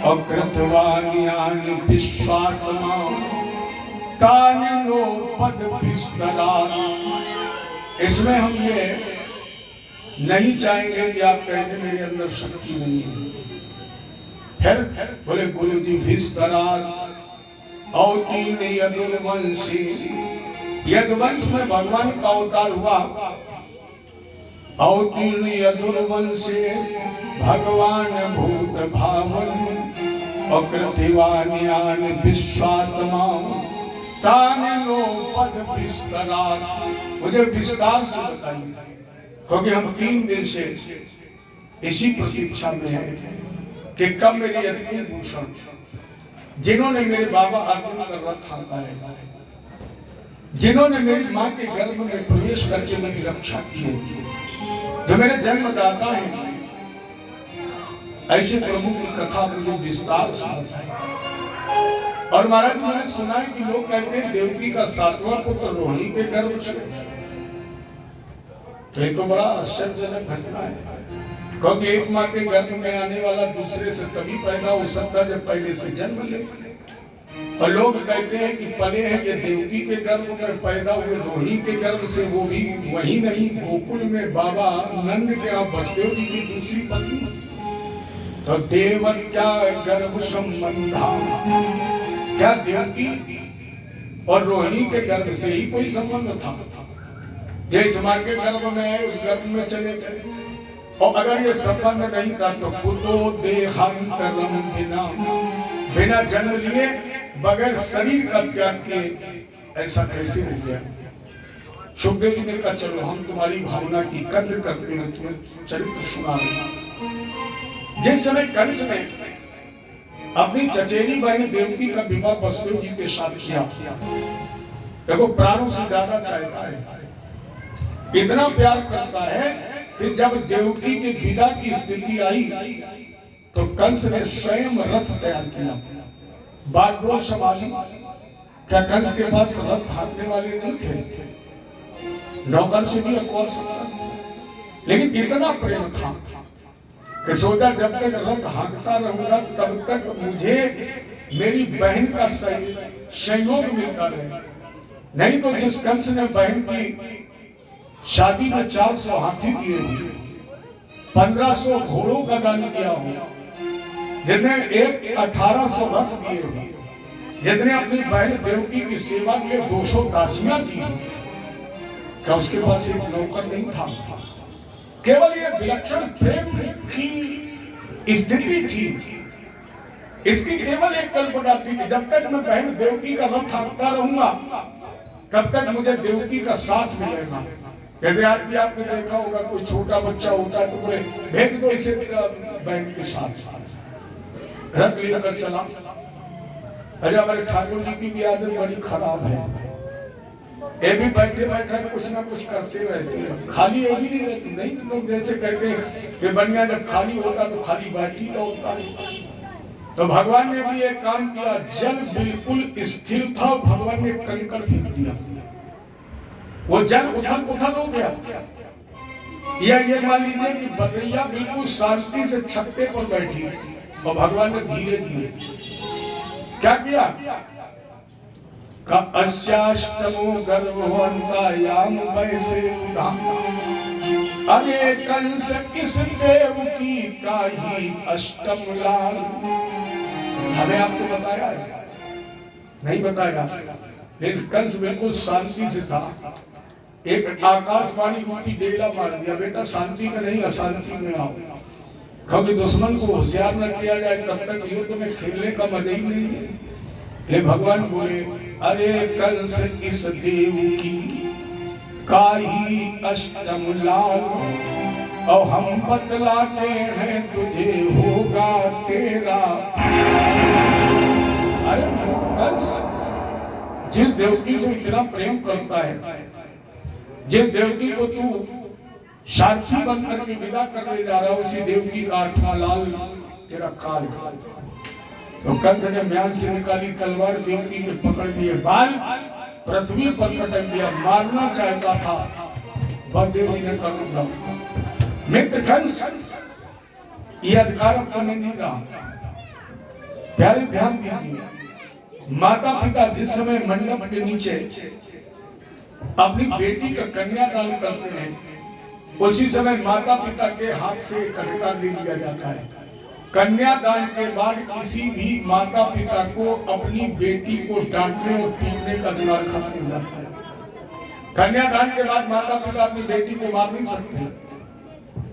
अकृतवान्यान विश्वात्मा तानिनो पद विस्तरा। इसमें हम ये नहीं चाहेंगे कि आप कहेंगे मेरे अंदर शक्ति नहीं है। फिर बोले गुरु जी विस्तरा अवतीर्ण यदुर्वंशी, यदुवंश में भगवान का अवतार हुआ। अवतीर्ण यदुर्वंशी भगवान भूत भावन अकृतिवान्यान विश्वात्मा तानिनो पद विस्तरा। मुझे विस्तार से बताइए, क्योंकि हम 3 दिन से इसी प्रतीक्षा में हैं कि कब मेरी अतिथि भूषण जिन्होंने मेरे बाबा अर्जुन का रथ हाँका है, जिन्होंने मेरी माँ के गर्भ में प्रवेश करके मेरी रक्षा की है, जो मेरे जन्मदाता हैं, ऐसे प्रभु की कथा मुझे विस्तार से बताएं। और महाराज मैंने सुना है कि लोग कहते हैं देवकी का 7वां पुत्र रोहिणी के गर्भ से, तो बड़ा आश्चर्यजनक घटना है। क्योंकि एक माँ के गर्भ में आने वाला दूसरे से तभी पैदा हो सकता है जब पहले से जन्म ले। और लोग कहते हैं कि पले हैं ये देवकी के गर्भ में पैदा हुए रोहिणी के गर्भ से, वो भी वही नहीं गोकुल में बाबा नंद के यहाँ वसुदेव जी की दूसरी पत्नी। तो देवत्या गर्भ संबंधा, क्या देवकी और रोहिणी के गर्भ से ही कोई संबंध था? जिस माँ के गर्भ में है उस गर्भ में चले गए। और अगर ये संबंध नहीं था तो कुतो देहांतरम बिना जन्म लिए बगैर शरीर का त्याग किए ऐसा कैसे हो गया? सुखदेव जी ने कहा चलो हम तुम्हारी भावना की कद्र करते हैं, तुम्हें चरित्र सुना रहे। जिस समय कंस ने अपनी चचेरी बहन देवकी का विवाह वसुदेव जी के साथ किया, देखो प्राणों से ज्यादा चाहता है, इतना प्यार करता है कि जब देवकी की विदा की स्थिति आई तो कंस ने स्वयं रथ तैयार किया। बागडोर संभाली, क्या कंस के पास रथ हाँकने वाले नहीं थे? नौकर से भी अकवा सकता था, लेकिन इतना प्रेम था कि सोचा जब तक रथ हाँकता रहूंगा तब तक मुझे मेरी बहन का सहयोग मिलता रहे। नहीं तो जिस कंस ने बहन की शादी में 400 हाथी दिए हुए, 1500 घोड़ों का दान किया हो, जितने 1800 रथ दिए हुए, जितने अपनी बहन देवकी की सेवा के 200 दासियां दी, क्या उसके पास एक नौकर नहीं था? केवल ये विलक्षण प्रेम की स्थिति थी। इसकी केवल एक कल्पना थी कि जब तक मैं बहन देवकी का रथ हाँकता रहूंगा तब तक मुझे देवकी का साथ मिलेगा। जैसे आज भी आपने देखा होगा कोई छोटा बच्चा होता है तो बोले भेज दो इसे बहन के साथ, रथ लेकर चला। अजय हमारे ठाकुर जी की भी आदत बड़ी खराब है, ये भी बैठे बैठे कुछ ना कुछ करते रहते हैं, खाली ये भी नहीं रहती। नहीं तो लोग जैसे कहते हैं कि बनिया जब खाली होता तो खाली बैठी का होता है। तो भगवान ने भी एक काम किया, जल बिल्कुल स्थिर था, भगवान ने कंकड़ फेंक दिया, वो जल उथल पुथल हो गया। या ये मान लीजिए कि बकरिया बिल्कुल शांति से छत्ते पर बैठी और भगवान ने धीरे धीरे क्या किया? का अस्याष्टमो गर्भवंतायाम वैसे अरे कंस किस देव की काही अष्टम लाल। हमें आपको बताया है? नहीं बताया, लेकिन कंस बिल्कुल शांति से था। एक आकाशवाणी रूपी डेला मार दिया, बेटा शांति में नहीं अशांति में आओ, क्योंकि दुश्मन को होशियार न किया जाए तब तक युद्ध में खेलने का मजा ही नहीं है। ले भगवान बोले अरे कंस इस देव की काही अष्टम लाल, और हम बतलाते हैं तुझे होगा तेरा। अरे कंस जिस देवकी से इतना प्रेम करता है, जिस देवकी को तू सारथी बनकर के विदा करने जा रहा है, उसी देवकी का 8वां लाल तेरा काल। तो कंस ने म्यान से निकाली तलवार, देवकी के पकड़ लिए बाल, पृथ्वी पर पटक दिया। मारना चाहता था, बलदेव जी ने कर दिया। मित्र कंस ये अधिकार अब तुम्हें नहीं रहा। प्यारे ध्यान दीजिए, माता पिता जिस समय मंडप के नीचे अपनी बेटी का कन्यादान करते हैं, उसी समय माता पिता के हाथ से एक अधिकार ले लिया जाता है। कन्यादान के बाद किसी भी माता पिता को अपनी बेटी को डांटने और पीटने का अधिकार खत्म हो जाता है। कन्यादान के बाद माता पिता अपनी बेटी को मार नहीं सकते।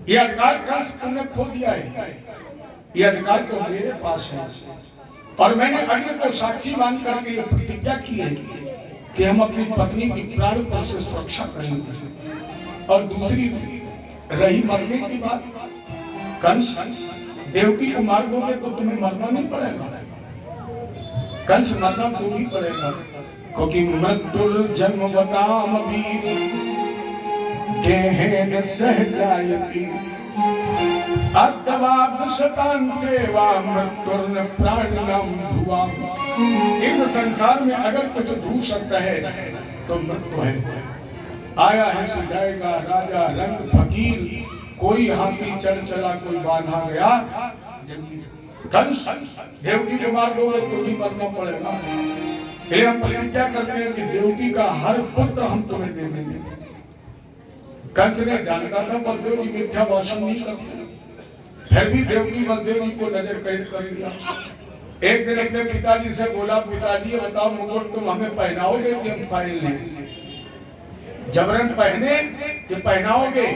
ये अधिकार कंस तुमने खो दिया है। ये अधिकार तो मेरे पास है और मैंने अग्नि को साक्षी मान करके ये प्रतिज्ञा की है कि हम अपनी पत्नी की प्राण पर से सुरक्षा करेंगे। और दूसरी रही मरने की बात, कंस देवकी को मार दोगे तो तुम्हें मरना नहीं पड़ेगा, कंस मरना तो भी पड़ेगा, क्योंकि मृत्युर जन्म बताम वीर गेहन सहजायति अद्वाद शतान्ते वा मृत्युर्न प्राणिनाम ध्रुवा। इस संसार में अगर कुछ ध्रुव सकता है तो मृत्यु है। आया है सो जाएगा, राजा रंग फकीर, कोई हाथी चढ़ चला कोई बांधा गया जंजीर। कंस देवकी को मार दोगे तो भी मरना पड़ेगा। इसलिए हम प्रतिज्ञा करते हैं कि देवकी का हर पुत्र हम तुम्हें दे देंगे। कंस ने जानता था बलदेव जी मिथ्या भाषण नहीं करते, फिर भी देवकी बलदेव जी को नजर कैद कर लिया। एक दिन अपने पिताजी से बोला, पिताजी बताओ मुकुट तुम हमें पहनाओगे कि हम फाइल लें? जबरन पहने कि पहनाओगे?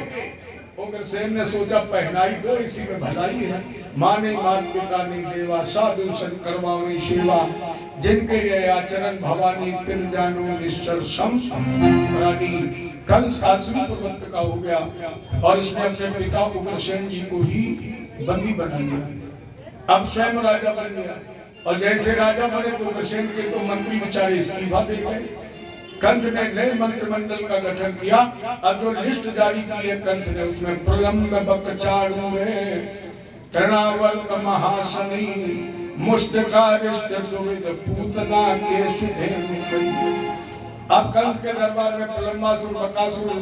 उग्रसेन ने सोचा पहनाई दो, इसी में भलाई है। माँ ने मात पिता ने देवा, साधु संत करवावे सेवा, जिनके ये आचरण भवानी तिन जानो निश्चल सम प्राणी। कंस आसुरी प्रवृत्त का हो गया और इसने अपने पिता उग्रसेन जी को ही बंदी बना लिया। अब स्वयं राजा बन गया और जैसे राजा बने तो उग्रसेन के तो मंत्री बेचारे इस्तीफा दे गए। कंस ने नए मंत्रिमंडल का गठन किया। अब जो लिस्ट जारी की है कंस ने, उसमें प्रलम्ब बकचारू तृणावर्त महासनी मुष्टकारिष्ट दुविध पूतना के सुधे। अब कंस के दरबार में प्रलम्बासुर, बकासुर,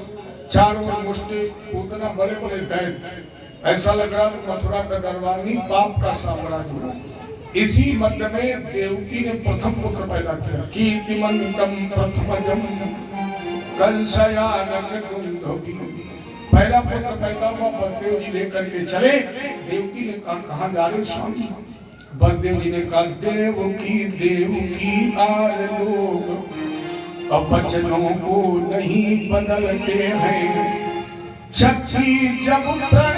चाणूर, मुष्टि, पूतना बड़े बड़े दैत्य। ऐसा लग रहा तो मथुरा का दरबार नहीं, पाप का साम्राज्य। इसी मध्य में देवकी ने प्रथम पुत्र पैदा किया, कीर्तिमंतम प्रथमजम कंसयानक दुंदुभि। पहला पुत्र पैदा हुआ, बसदेव जी लेकर के चले। देवकी ने कहा कहाँ जा रहे स्वामी? बसदेव जी ने कहा देवकी आर लोग अब वचनों को नहीं बदलते हैं, क्षत्रिय जब प्रण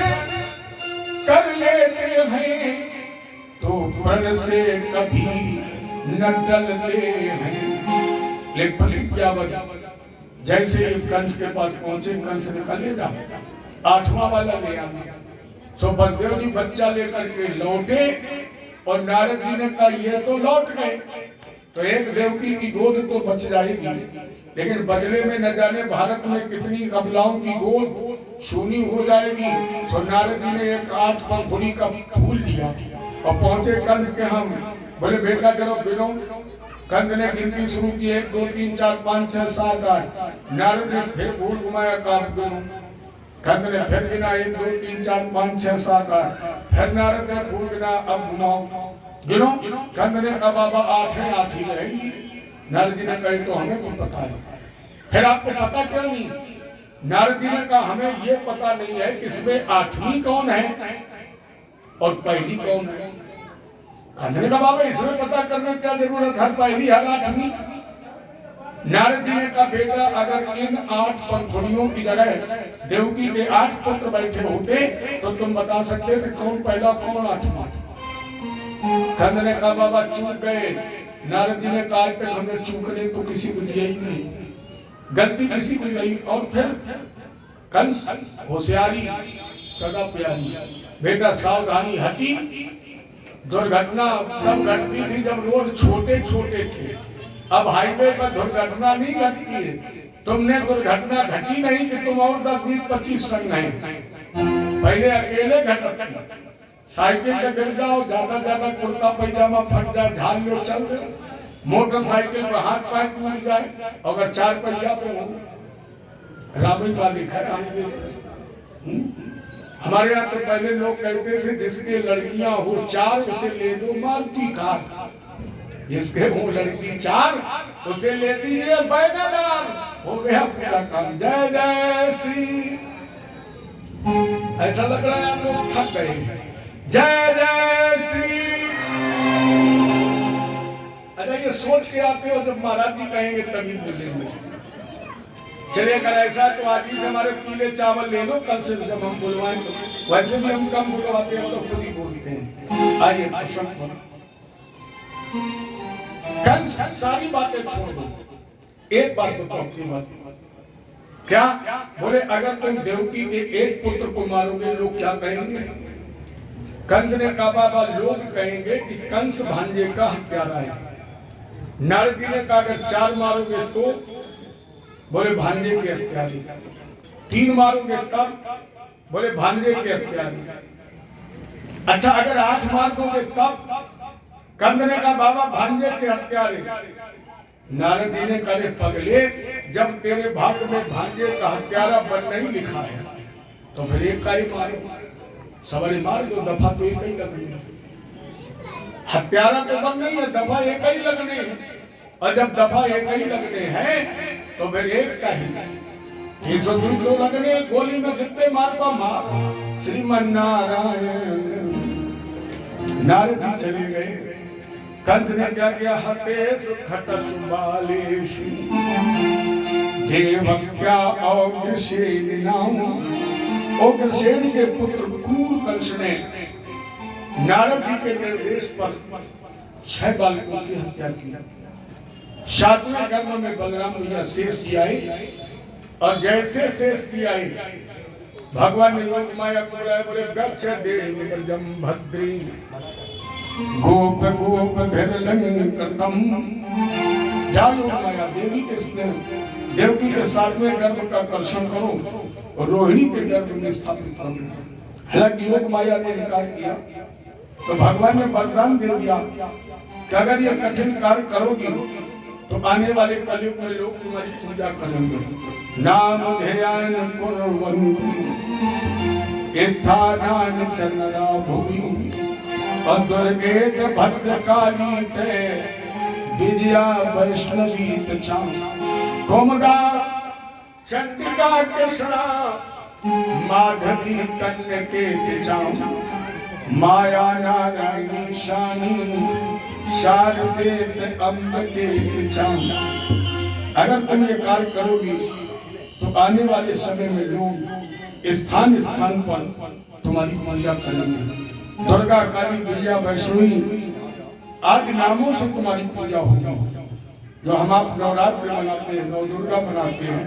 कर लेते हैं तो प्रण से कभी न डरते हैं। लेकिन प्रतिज्ञाबद्ध जैसे कंस के पास पहुंचे, कंस ने कहा ले जा, 8वां वाला ले आना। तो बसदेव जी बच्चा लेकर के लौटे और नारद जी ने कहा ये तो लौट गए, तो एक देवकी की गोद तो बच जाएगी, लेकिन बदले में न जाने भारत में कितनी कबलाओं की गोद सूनी हो जाएगी। तो नारद जी ने एक 8 पंखुड़ी का फूल लिया और पहुंचे कंस के। हम बोले बेटा जरा गिनो। कंस ने गिनती शुरू की, 1 2 3 4 5 6 7 8। नारद ने फिर फूल घुमाया, काम गिनो। कंस ने फिर गिना, 1 2 3 4 5 6 7 8। फिर नारद ने फूल गिना, अब घुमाओ गिनो। कंस ने कहा बाबा 8 है, 8 ही रहेंगी। नारद जी ने कही तो हमें भी पता है। फिर आपको पता क्यों नहीं? नारद जी ने कहा हमें ये पता नहीं है कि इसमें 8वीं कौन है और पहली कौन है। कंस ने कहा बाबा इसमें पता करने क्या जरूरत है, पहली हर 8वीं। नारद जी ने कहा बेटा अगर इन 8 पंखुड़ियों की जगह देवकी के 8 पुत्र बैठे होते तो तुम बता सकते कि कौन पहला कौन 8वां। कंस ने कहा बाबा चूक गए। नारद जी ने कहा आज तक हमने चूकने तो किसी को दिया ही नहीं, गलती किसी को नहीं। और फिर कंस होशियारी सदा प्यारी, बेटा सावधानी हटी। दुर्घटना तब घटती थी जब रोड छोटे छोटे थे, अब हाईवे पर दुर्घटना नहीं घटती है। तुमने दुर्घटना घटी नहीं कि तुम और 10 20 25 संग हैं। पहले अकेले घटती, साइकिल से गिर जाओ, ज्यादा कुर्ता पैजामा फट जाए, झाल लो चल रहे, मोटरसाइकिल पर हाथ पैर टूट जाए, अगर 4 पहिया पे हो। रामी वाली हमारे यहाँ तो पहले लोग कहते थे जिसके लड़कियां हो 4 उसे ले दो मारुति कार, जिसके हो लड़की 4 उसे ले दीजिए बैगनार, हो गया पूरा काम। जय जय श्री, ऐसा लग रहा है आप लोग थक गए। जय जय श्री, अरे ये सोच के आते हो जब महाराज जी कहेंगे तभी बोलेंगे। चलिए अगर ऐसा तो आज ही से हमारे पीले चावल ले लो, कल से जब हम बुलवाएं तो वैसे भी हम कम बुलवाते हैं तो खुद ही बोलते हैं। आइए कल सारी बातें छोड़ दो, एक बात बताओ अपनी बात। क्या बोले अगर तुम देवकी के एक पुत्र को मारोगे लोग क्या कहेंगे? कंस ने कहा बाबा लोग कहेंगे कि कंस भांजे का हत्यारा है। नारद जी ने कहा अगर 4 मारोगे तो बोले भांजे के हत्यारे, 3 मारोगे तब बोले भांजे के हत्यारे। अच्छा अगर 8 मार दोगे तब? कंस ने कहा बाबा भांजे के हत्यारे। नारद जी ने कहा पगले जब तेरे भाग्य में भांजे का हत्यारा बन नहीं लिखा है तो फिर एक का ही मारो, सवारी मार दो, दफा तो एक ही लगनी है। हत्यारा तो बन नहीं है, दफा एक ही लगने है, और जब दफा एक ही लगने हैं तो फिर एक का ही 302 लोग लगने, गोली में जितने मार पा मार। श्रीमन नारायण। नारद जी चले गए। कंस ने क्या किया? हतेषु खटसु बालेषु देवक्या अग्रसेन नाम। अग्रसेन के पुत्र क्रूर कंस ने नारद जी के निर्देश पर 6 बालकों की हत्या की। 7वें गर्भ में बलराम भैया शेष जी आए, और जैसे शेष जी आए भगवान ने योग माया को बुलाया, बोले गच्छ देव ब्रजम भद्री गोप गोप भैरलंकृतम। जाओ योग माया देवी के देवकी के 7वें गर्भ का कर्षण करो और रोहिणी के गर्भ में स्थापित करो। हालांकि योग माया ने इनकार किया तो भगवान ने वरदान दे दिया कि अगर ये कठिन कार्य करोगी तो आने वाले कलयुग में लोग तुम्हारी पूजा करेंगे। नाम ध्यान कुर्वन्तु स्थानानि च नरा भुवि अदुर्गेत भद्रकाली ते विजया वैष्णवी च कोमदा चंडिका कृष्णा माधवी कन्यके च माया नारायणी शानी शारदे अम्बके च। अगर तुम ये कार्य करोगी तो आने वाले समय में लोग स्थान स्थान पर तुम्हारी पूजा करेंगे। दुर्गा काली विजया वैष्णवी आदि नामों से तुम्हारी पूजा होगी। जो हम आप नवरात्र मनाते हैं, नव दुर्गा मनाते हैं,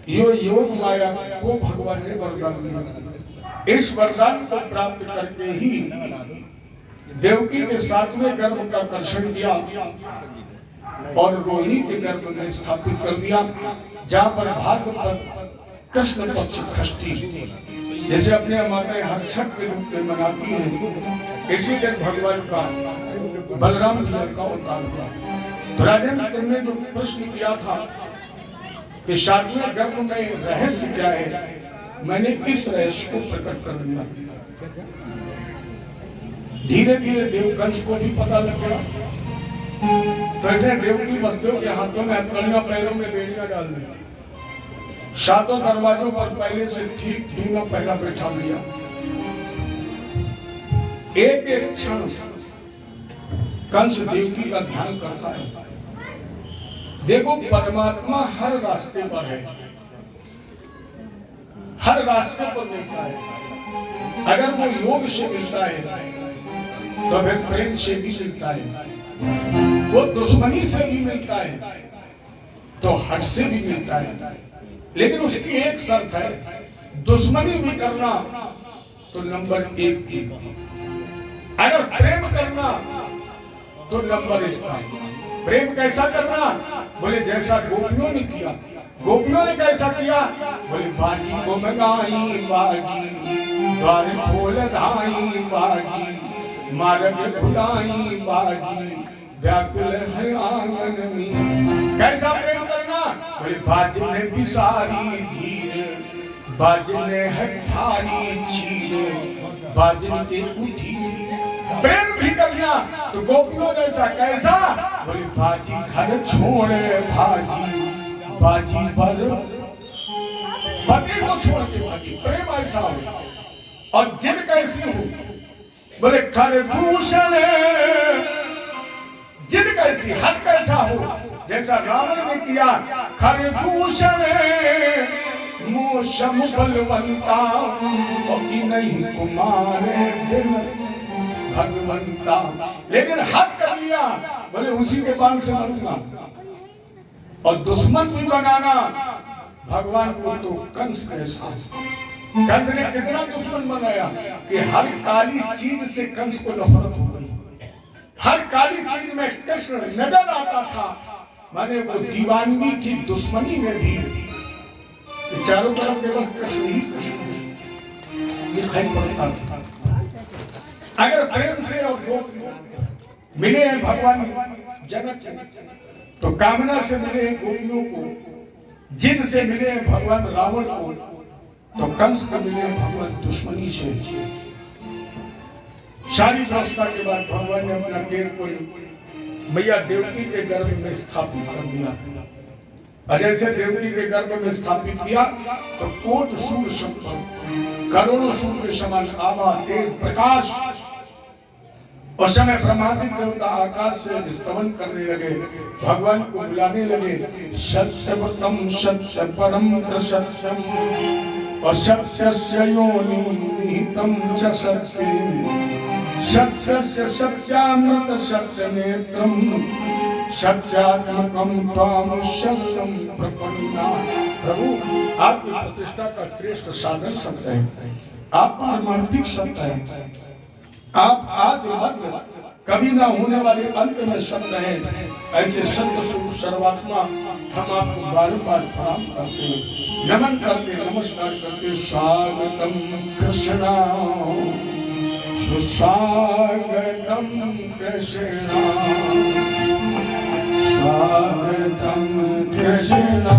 यो योग माया को भगवान ने वरदान दिया। इस वरदान को प्राप्त करके ही देवकी के 7वें गर्भ का कर्षण किया और रोहिणी के गर्भ में स्थापित कर दिया, जहाँ पर भाद्रपद कृष्ण पक्ष षष्ठी जैसे अपने माताएं हर छठ के रूप में मनाती हैं, इसी दिन भगवान का बलराम जी का अवतार हुआ। तो राजन तुमने जो प्रश्न किया था कि 7वें गर्भ में रहस्य क्या है, मैंने इस रहस्य को प्रकट कर दिया। धीरे धीरे देवकंस को भी पता लग गया। तो ऐसे देवकी वसुदेव के हाथों में हथकड़ियां, पैरों में बेड़ियां डाल दी। 7 दरवाजों पर पहले से ठीक तीनों पहरा बैठा लिया। एक एक क्षण कंस देवकी का ध्यान करता है। देखो परमात्मा हर रास्ते पर है, हर रास्ते पर मिलता है। अगर वो योग से मिलता है तो फिर प्रेम से भी मिलता है, वो दुश्मनी से भी मिलता है तो हट से भी मिलता है। लेकिन उसकी एक शर्त है, दुश्मनी भी करना तो नंबर 1 की, अगर प्रेम करना तो नंबर 1 का। प्रेम कैसा करना? बोले जैसा गोपियों ने किया। गोपियों ने कैसा किया? बोले बाजी को मगाई बाजी, द्वार खोल धाई बाजी, मार्ग खुलाई बाजी, व्याकुल है आंगन में। कैसा प्रेम करना? बोले बाजी में बिसारी धीर, बाजने है भारी चीज बाजन के उठी प्रेम भी करना तो गोपियों जैसा कैसा बोले बाजी घर छोड़े बाजी पर पति को छोड़ के भागी प्रेम ऐसा हो और जिद कैसी हो बोले खरदूषण जिद कैसी हद कैसा हो जैसा रावण ने किया खरदूषण मोशम बलवंता नहीं कुमार दिल भगवंता लेकिन हद कर लिया बोले उसी के पान से मरूंगा और दुश्मन भी बनाना भगवान को तो कंस के साथ कंस ने कितना दुश्मन बनाया कि हर काली चीज से कंस को नफरत हो गई हर काली चीज में कृष्ण नजर आता था माने वो दीवानगी की दुश्मनी में भी चारों तरफ केवल कृष्ण ही कृष्ण दिखाई पड़ता था अगर प्रेम से और भोग मिले हैं भगवान जनक तो कामना से मिले हैं गोपियों को जिद से मिले हैं भगवान रावण को तो कंस को मिले हैं भगवान दुश्मनी से सारी व्यवस्था के बाद भगवान ने अपना केर को मैया देवकी के गर्भ में स्थापित कर दिया और जैसे देवकी के गर्भ में स्थापित किया तो कोट सूर्य संपन्न करोड़ों सूर्य के समान आभा तेज प्रकाश उस समय ब्रह्मादि देवता आकाश से स्तवन करने लगे भगवान को बुलाने लगे सत्यव्रतम सत्य परम सत्यम और सत्यस्य योनिहितम च सत्यम सत्यस्य सत्यामृत सत्यनेत्रम सत्यात्मकम त्वाम शरणं प्रपन्ना प्रभु आपकी प्रतिष्ठा का श्रेष्ठ साधन सत्य है आप पारमार्थिक सत्य है आप आदि मध्य कभी ना होने वाले अंत में सत्य है ऐसे सत्य स्वरूप सर्वात्मा हम आपको बार-बार प्रणाम करते हैं नमन करते नमस्कार करते स्वागतम कृष्णा सुस्वागतम कृष्णा स्वागतम कृष्णा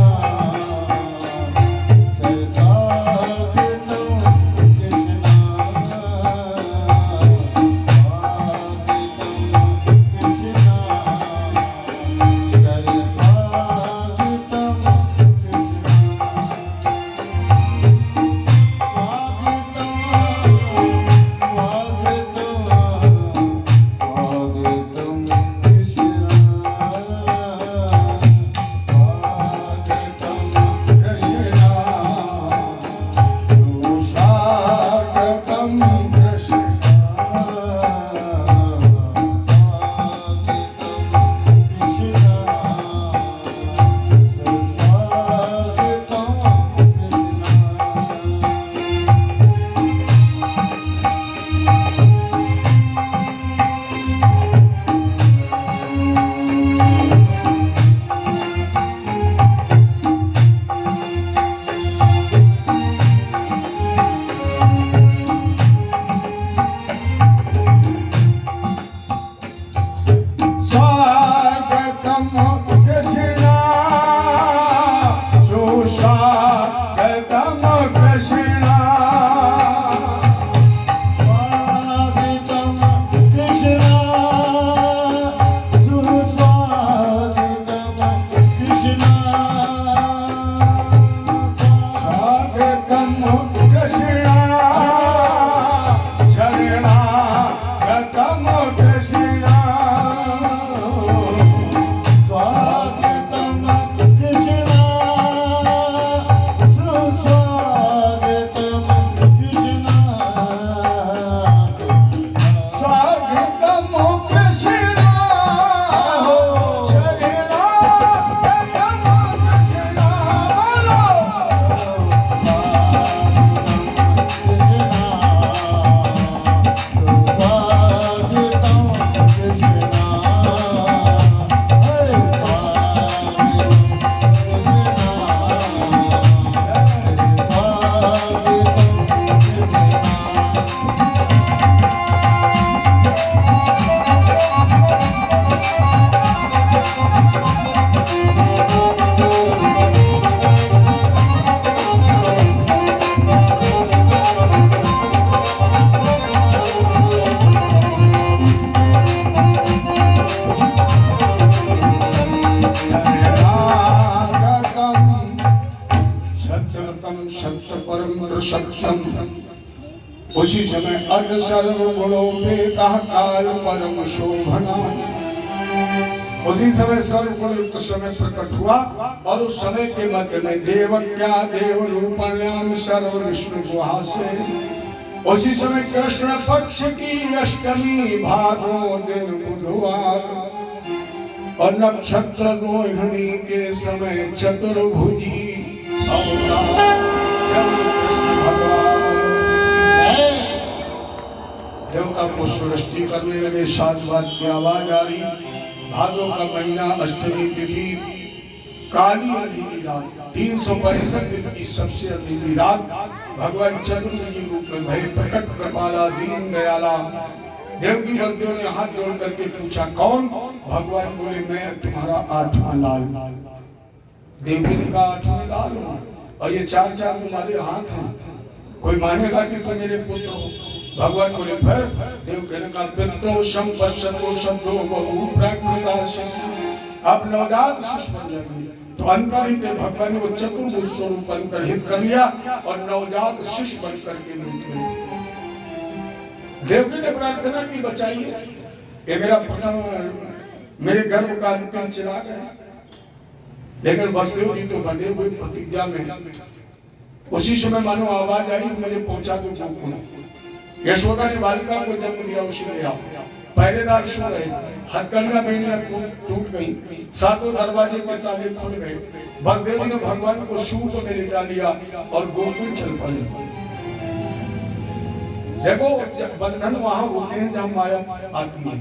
उसी समय अज सर्व गुणों पे काल परम शोभना। उसी समय सर्वगुण युक्त समय प्रकट हुआ और उस समय के मध्य में देवक्या देव रूपण्याम सर्व विष्णु गुहा से। उसी समय कृष्ण पक्ष की अष्टमी भादों दिन बुधवार और नक्षत्र रोहिणी के समय चतुर्भुजी अवतार। देवता को सृष्टि करने लगे, साधुवाद की आवाज आ रही। भादों का महीना, अष्टमी तिथि, काली अंधेरी रात, 365 दिन की सबसे अंधेरी रात, भगवान चतुर्भुजी रूप में भय प्रकट कृपाला दीन दयाला। देवकी भक्तों ने हाथ जोड़ करके पूछा कौन? भगवान बोले मैं तुम्हारा आठवां लाल। देवकी ने कहा आठवां लाल हूं और ये चार चार तुम्हारे हाथ हैं, कोई मानेगा कि तुम मेरे पुत्र हो? भगवान बोले फिर? देव कहने का पितरो संपश्चतो शब्दो बहु प्राकृताशिष। आप नवजात शिशु बन जाएंगे। तो अंतरहित भगवान ने वो चतुर्भुज स्वरूप अंतरहित कर लिया और नवजात शिशु बन करके निकले। देवकी ने प्रार्थना की बचाइए, ये मेरा प्रथम मेरे गर्भ का अंतिम चिराग है। लेकिन वसुदेव जी तो बंधे हुए प्रतिज्ञा में। उसी समय मानो आवाज आई मुझे पहुंचा दो गोकुल। यशोदा ने बालिका को जन्म दिया, उसे ले आओ। पहरेदार सो रहे, हथकड़ियां बेड़ियां टूट गई, सातों दरवाजे के ताले खुल गए। वसुदेव जी ने भगवान को सूप में लिटा लिया और गोकुल चल पड़े। देखो बंधन वहां होते हैं जहां माया आती है।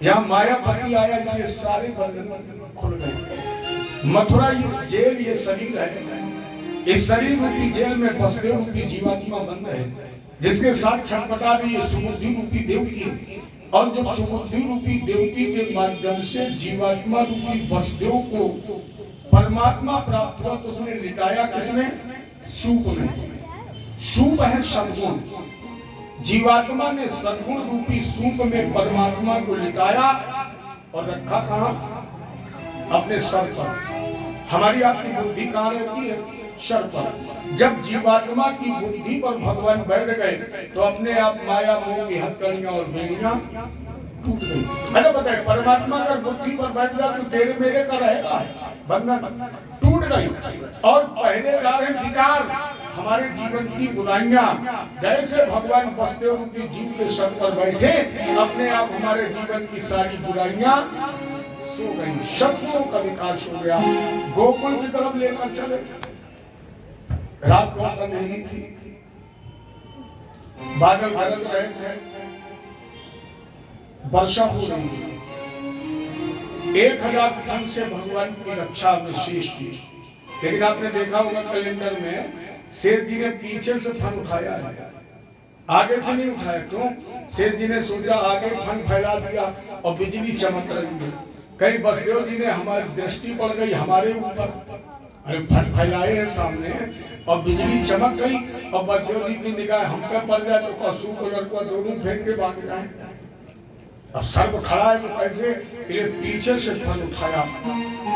यहाँ मायापति आया इसलिए सारे बंधन खुल गए। मथुरा ये जेल, ये शरीर है। इस शरीर रूपी जेल में वसुदेव रूपी जीवात्मा बंद है, जिसके साथ छटपटा रही है सुबुद्धि रूपी देवकी। और जब सुबुद्धि रूपी देवकी के माध्यम से जीवात्मा रूपी वसुदेव को परमात्मा प्राप्त हुआ तो उसने लिटाया किसने? सूप में। सूप है सद्गुण। जीवात्मा ने सद्गुण रूपी सूप में परमात्मा को लिटाया और रखा कहां? अपने सर पर। हमारी आपकी बुद्धि कहां रहती है? सर पर। जब जीवात्मा की बुद्धि पर भगवान बैठ गए तो अपने आप माया मोह की हथकड़ियां और बेड़ियां टूट गई। अरे बताए परमात्मा अगर बुद्धि पर बैठ गया तो तेरे मेरे का रहेगा, बंधन टूट गई। और पहरेदार है विकार, हमारे जीवन की बुराइयां। जैसे भगवान वसुदेव रूपी जीव के सर पर बैठे, अपने आप हमारे जीवन की सारी बुराइयां सो गई, शत्रुओं का विकास हो गया। गोकुल की तरफ लेकर चले। रात बहुत अंधेरी थी, बादल गरज रहे थे, वर्षा हो रही थी। 1000 दिन से भगवान की रक्षा विशेष थी। लेकिन आपने देखा होगा कैलेंडर में शेर जी ने पीछे से फन उठाया है, आगे से नहीं उठाया। क्यों? शेर जी ने सोचा आगे फन फैला दिया और बिजली चमक रही है, कहीं वसुदेव जी ने हमारी दृष्टि पड़ गई हमारे ऊपर। अरे फन फैलाए हैं सामने और बिजली चमक गई और वसुदेव जी की निगाह हम पे पड़ जाए तो कसू को लड़का दोनों फेंक के भाग जाए। अब सर्प खड़ा है तो कैसे? ये पीछे से फन उठाया।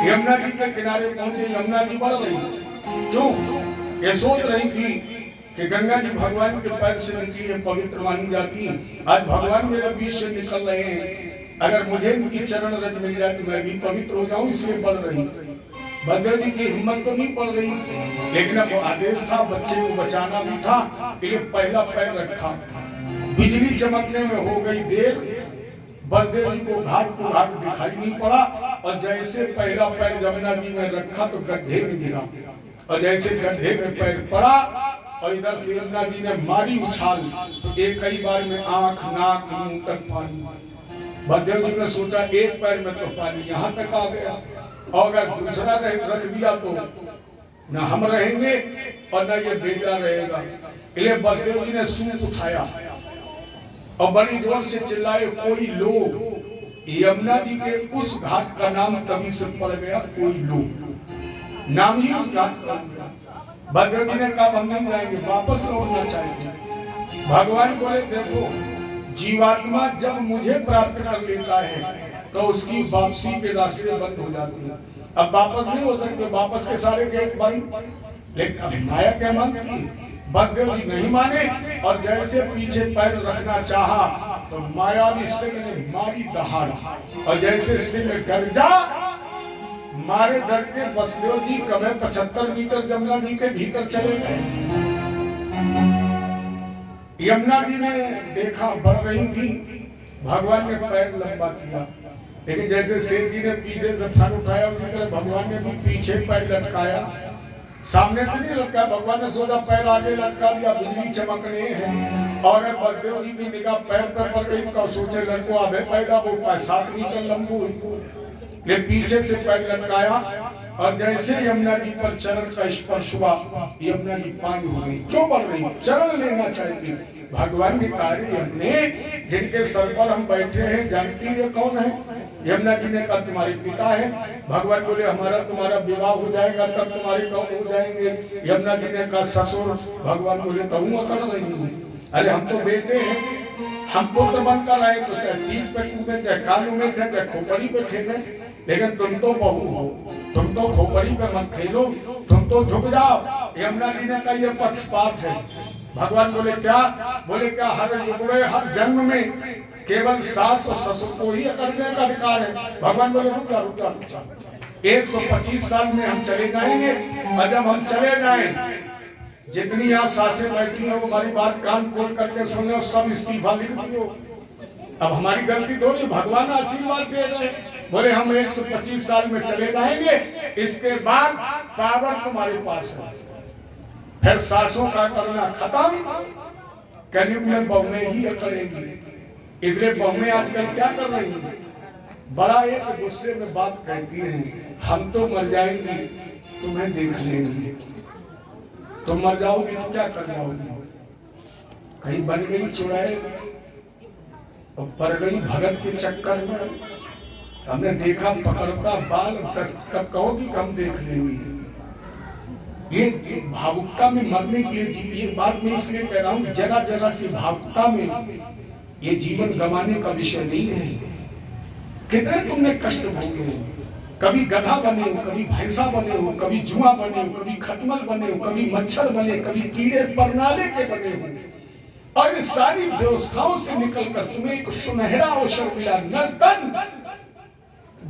यमुना जी के किनारे पहुंचे, यमुना जी बढ़ रही। क्यों? ये सोच रही थी कि गंगा जी भगवान के पैर से निकली है, पवित्र मानी जाती। आज भगवान मेरे बीच से निकल रहे हैं, अगर मुझे इनकी चरण रज मिल जाए तो मैं भी पवित्र हो जाऊं, इसलिए बढ़ रही। बलदेव जी की हिम्मत तो नहीं पड़ रही, लेकिन अब आदेश था, बच्चे को बचाना भी था, इसलिए पहला पैर रखा। बिजली चमकने में हो गई देर, बलदेव जी को घाट दिखाई नहीं पड़ा और जैसे पहला पैर यमुना जी में रखा तो गड्ढे में गिरा और जैसे गड्ढे में पैर पड़ा और इधर से यमुना जी ने मारी उछाल तो एक कई बार में आंख नाक मुंह तक पानी। बलदेव जी ने सोचा एक पैर में तो पानी यहाँ तक आ गया और अगर दूसरा रख दिया तो न हम रहेंगे और न ये बेटा रहेगा। इसलिए बलदेव जी ने सूप उठाया और बड़ी जोर से चिल्लाए, कोई लोग। यमुना जी के उस घाट का नाम तभी से पड़ गया कोई लोग, नाम ही उस घाट का। बलदेव जी ने कहा हम नहीं जाएंगे, वापस लौटना चाहिए। भगवान बोले देखो जीवात्मा जब मुझे प्राप्त कर लेता है तो उसकी वापसी के रास्ते बंद हो जाते हैं। अब वापस नहीं हो सकते, वापस के सारे गेट बंद। लेकिन अब माया क्या मांगती है? बलदेव जी नहीं माने और जैसे पीछे पैर रखना चाहा तो मायावी सिंह ने मारी दहाड़ और जैसे सिंह गर्जा मारे डर के बसदेव जी कभी 75 मीटर यमुना जी के भीतर चले गए। यमुना जी ने देखा बढ़ रही थी, भगवान ने पैर लंबा किया, लेकिन जैसे शेर जी ने पीछे से फन उठाया उसी तरह भगवान ने भी पीछे पैर लटकाया। सामने तो नहीं लटका, भगवान ने सोचा पैर आगे लटका दिया, बिजली चमकने हैं। और अगर बलदेव जी की निगाह पैर पर पड़ गई तो सोचे लड़को अबे पैदा वो 7 मीटर लंबू हुई, ले पीछे से पैर लटकाया और जैसे यमुना जी पर चरण का स्पर्श हुआ यमुना जी पानी हो गई। क्यों बढ़ रही? चरण लेना चाहती। भगवान ने कहा हमने जिनके सर पर हम बैठे हैं जानती है कौन है? यमुना जी ने कहा तुम्हारे पिता है। भगवान बोले हमारा तुम्हारा विवाह हो जाएगा तब तुम्हारे कौन हो जाएंगे? यमुना जी ने कहा ससुर। भगवान बोले कहूँ कर रही हूँ, अरे हम तो बेटे हैं, हमको तो बनकर आए तो चाहे पीठ पे कूदे चाहे कानों में थे चाहे खोपड़ी पे खेले, लेकिन तुम तो बहू हो, तुम तो खोपड़ी पे मत खेलो, तुम तो झुक जाओ। यमुना जी ने कहा ये पक्षपात है। भगवान बोले क्या? बोले क्या हर युग में हर जन्म में केवल सास और ससुर को ही करने का अधिकार है? भगवान बोले रुक जा रुक जा रुक जा, 125 साल में हम चले जाएंगे और जब हम चले जाएं जितनी यहाँ सासें बैठी हैं वो हमारी बात कान खोल करके सुने और सब इस्तीफा लिख दियो। अब हमारी गलती थोड़ी, भगवान आशीर्वाद दे रहे। बोले हम 125 साल में चले जाएंगे, इसके बाद पावर तुम्हारे पास है, फिर सासों का करना खत्म, कलयुग में बहुएं ही करेंगी। इसलिए बहुएं आजकल क्या कर रही हैं? बड़ा एक गुस्से में बात कहती हैं, हम तो मर जाएंगी तुम्हें देख लेंगे। तुम मर जाओगी तो क्या कर जाओगी? कहीं बन गई चुड़ैल और पड़ गई भगत के चक्कर में। हमने देखा पकड़ता बाल, कब कहोगी कम देख लेंगी। ये भावुकता में मरने के लिए ये बात मैं इसलिए कह रहा हूँ, जरा जरा सी भावुकता में ये जीवन गंवाने का विषय नहीं है। कितने तुमने कष्ट भोगे, कभी गधा बने हो, कभी भैंसा बने हो, कभी जुआ बने हो, कभी खटमल बने हो, कभी मच्छर बने, कभी कीड़े परनाले के बने हो, और इस सारी व्यवस्थाओं से निकलकर तुम्हें एक सुनहरा अवसर मिला, नर्तन।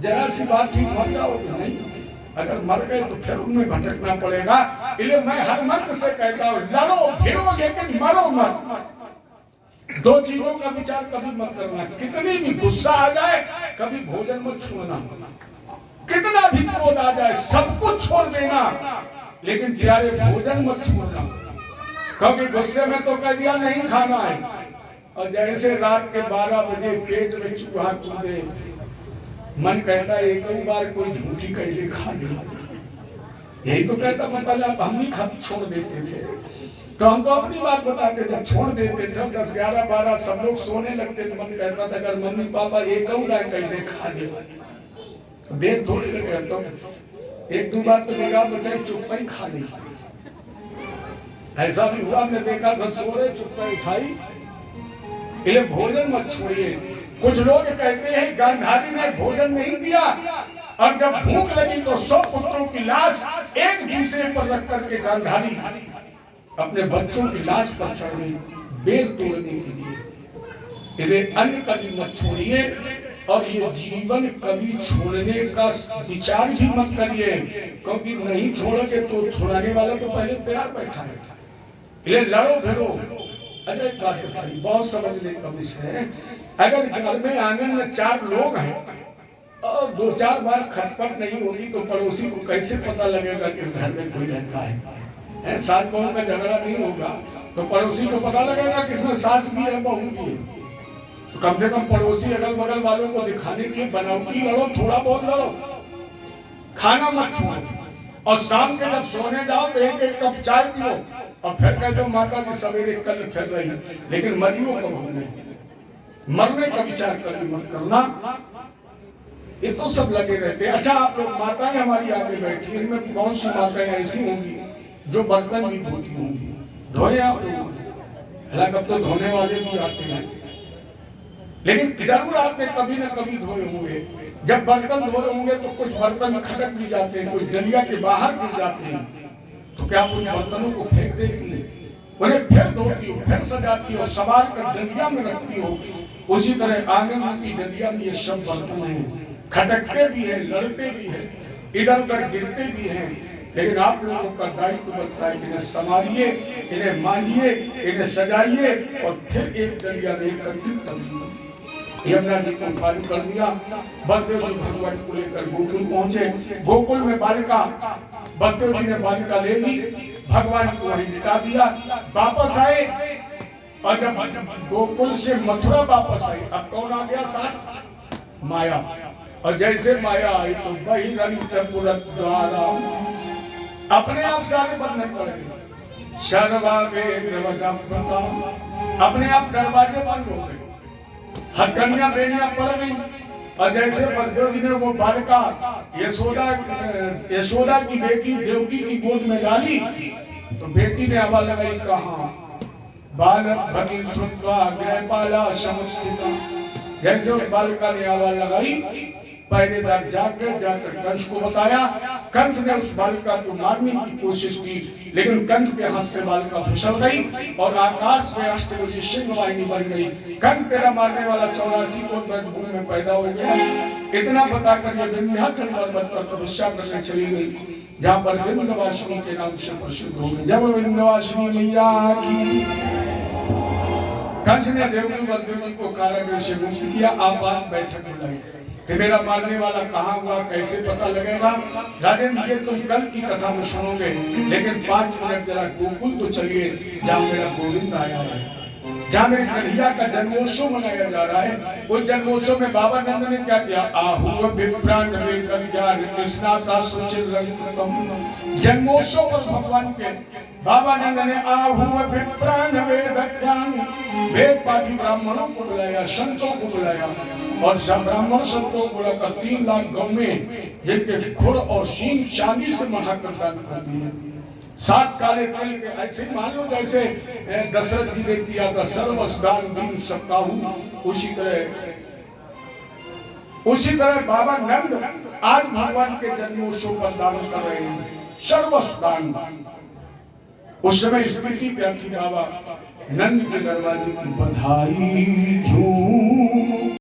जरा सी बात ही मर जाओगे नहीं, अगर मर गए तो फिर उनमें भटकना पड़ेगा। इसलिए मैं हर मंत्र से कहता हूँ लड़ो भिड़ो लेकिन मरो मत। दो चीजों का विचार कभी मत करना, कितनी भी गुस्सा आ जाए कभी भोजन मत छोड़ना, कितना भी क्रोध आ जाए सब कुछ छोड़ देना, लेकिन प्यारे भोजन मत छोड़ना। कभी गुस्से में तो कह दिया नहीं खाना है, और जैसे रात के 12 बजे पेट में चूहा कूदे, मन कहता है एक बार कोई झूठी कैले खा ले। यही तो कहता मतलब हम भी खा छोड़ देते थे, तो हम तो अपनी बात बताते थे, छोड़ देते थे। 10, 11, 12 सब लोग सोने लगते थे, मन कहता था अगर मम्मी पापा एक कैले खा ले तो देर थोड़ी लगे, तो 1-2 बार तो निगाह बचाई चुप ही खा ली। ऐसा भी हुआ, हमने देखा सब सो रहे चुप उठाई। इसलिए भोजन मत छोड़िए। कुछ लोग कहते हैं गांधारी ने भोजन नहीं दिया और जब भूख लगी तो 100 पुत्रों की लाश एक दूसरे पर रख करके गांधारी अपने बच्चों की लाश पर चढ़ गई बेल तोड़ने के लिए। इसलिए अन्न कभी मत छोड़िए और ये जीवन कभी छोड़ने का विचार भी मत करिए, क्योंकि नहीं छोड़ोगे तो छुड़ाने वाला तो पहले तैयार बैठा है। इसलिए लड़ो भिड़ो। अगर एक बात बताइए, बहुत समझने का विषय है, अगर घर में आंगन में 4 लोग हैं और 2-4 बार खटपट नहीं होगी तो पड़ोसी को कैसे पता लगेगा कि इस घर में कोई रहता है? सास बहू का झगड़ा नहीं होगा तो पड़ोसी को पता लगेगा कि इसमें सास भी है बहू भी है। तो कम से कम पड़ोसी अगल बगल वालों को दिखाने के लिए बनावटी लड़ो, थोड़ा बहुत लड़ो, खाना मत छोड़ो। और शाम के जब सोने जाओ तो 1-1 कप चाय पियो और फिर कह दो माता जी सवेरे कल फिर रही, लेकिन मरियो कब होने, मरने का विचार कभी मत करना। ये तो सब लगे रहते। अच्छा आप लोग माताएं हमारी आगे बैठी, इनमें बहुत सी माताएं ऐसी होंगी जो बर्तन भी धोती होंगी, धोए आप लोग, हालांकि अब तो धोने वाले भी आते हैं, लेकिन जरूर आपने कभी न कभी धोए होंगे। जब बर्तन धोए होंगे तो कुछ बर्तन खटक भी जाते हैं, कुछ डलिया के बाहर गिर जाते हैं, तो क्या आप उन बर्तनों को फेंक देती हैं? उन्हें फिर धोती हो, फिर सजाती हो, संभाल कर डलिया में रखती हो। उसी तरह आंगन की डलिया में ये सब बर्तन हैं, खटकते भी हैं, लड़ते भी हैं, इधर उधर गिरते भी हैं, लेकिन आप लोगों का दायित्व बनता है कि इन्हें संभालिए, इन्हें मांजिए, इन्हें सजाइए और फिर एक डलिया में एकत्रित कर दिया। यमुना जी को पार कर दिया। बलदेव जी भगवान को लेकर गोकुल पहुंचे। गोकुल में बालिका, बलदेव जी ने बालिका ले ली, भगवान को वहीं बिता दिया। वापस आए और जब गोकुल से मथुरा वापस आई, अब कौन आ गया साथ? माया। और जैसे माया आई तो बहिरंतपुर द्वारा अपने आप सारे बंधन पड़ गए। सर्वावे अपने आप दरवाजे बंद हो गए, हथकड़ियां बेड़ियां पड़ गई। और जैसे बलदेव जी ने वो बालिका यशोदा की बेटी देवकी की गोद में डाली तो बेटी ने आवाज लगाई, कहा बालक भगी श्रुत्वा गृहपाला समुत्थिता। जैसे उस बालिका ने आवाज लगाई, पहरेदार जाकर कंस को बताया। कंस ने उस बालिका को मारने की कोशिश की, लेकिन कंस के हाथ से बालिका फिसल गई और आकाश में अष्टभुजी सिंह वाहिनी बन गई। कंस तेरा मारने वाला 84 कोस भूमि में पैदा हो गया। इतना बताकर ये विंध्याचल पर्वत पर तपस्या करने चली गई, जहाँ पर विंध्यवासिनी के नाम से प्रसिद्ध हो गई। जब विंध्यवासिनी मैया की कंस ने देवकी बलदेव को कारागृह से मुक्त किया। आप बैठक बुलाई कि मेरा मारने वाला कहाँ हुआ, कैसे पता लगेगा? राजेंद्र, ये तुम कल की कथा में सुनोगे, लेकिन 5 मिनट जरा गोकुल तो चलिए, जहाँ मेरा गोविंद आया है, जहाँ मेरे कन्हैया का जन्मोत्सव मनाया जा रहा है। उस जन्मोत्सव में बाबा नंद ने क्या किया? आहू विप्रान कृष्णाता सुचिल जन्मोत्सव पर भगवान के बाबा नंद ने आहू विप्रान वेद पाठी ब्राह्मणों को बुलाया, संतों को बुलाया और सब ब्राह्मण संतों को बुलाकर 3 लाख गौ में जिनके खुर और सींग चांदी से महाकर दान कर दिए। 7 काले तिल के, ऐसे मान लो जैसे दशरथ जी ने किया था सर्वस्व दान दिन सप्ताह, उसी तरह बाबा नंद आज भगवान के जन्मोत्सव पर दान कर रहे हैं, सर्वस्व दान। उस समय स्थिति क्या थी? बाबा नंद के दरवाजे की बधाई झूम